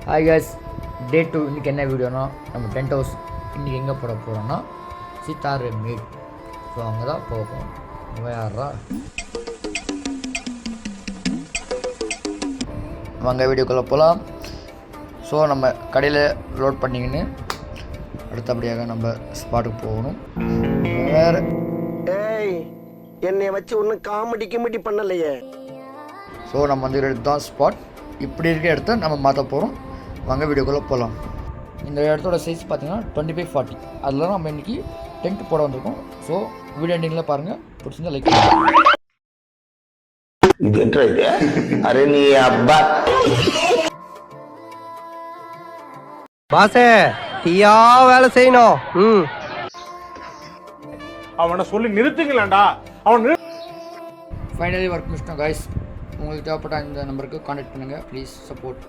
Hi guys, டே 2. இன்றைக்கி என்ன வீடியோனா நம்ம டென்ட் ஹவுஸ் இன்றைக்கி எங்கே போட போகிறோன்னா சித்தார் மீட். ஸோ அங்கே தான் போக போகிறோம். யாரா வாங்க வீடியோக்குள்ளே போகலாம். ஸோ நம்ம கடையில் லோட் பண்ணிக்கின்னு அடுத்தபடியாக நம்ம ஸ்பாட்டுக்கு போகணும். வேறு என்னை வச்சு ஒன்றும் காமெடி பண்ணலையே. ஸோ நம்ம வந்து எடுத்து தான் ஸ்பாட் இப்படி இருக்க இடத்த நம்ம மாற்ற போகிறோம். வாங்க வீடியோக்குள்ளே போகலாம். இந்த இடத்தோட சைஸ் பார்த்தீங்கன்னா 25-40. அதில் தான் நம்ம இன்றைக்கி டென்ட் போட வந்திருக்கோம். ஸோ வீடியோ எண்டிங்கில் பாருங்கள். பிடிச்சிருந்தா லைக் பண்ணுங்கள். அரே நீ அப்பா பாசே தீயா வேலை செய்யணும். அவனை சொல்லி நிறுத்துங்களேன்டா. அவன் ஃபைனலி ஒர்க் முடிச்சிட்டோம் கைஸ். உங்களுக்கு தேவைப்பட்ட இந்த நம்பருக்கு கான்டாக்ட் பண்ணுங்கள். Please support.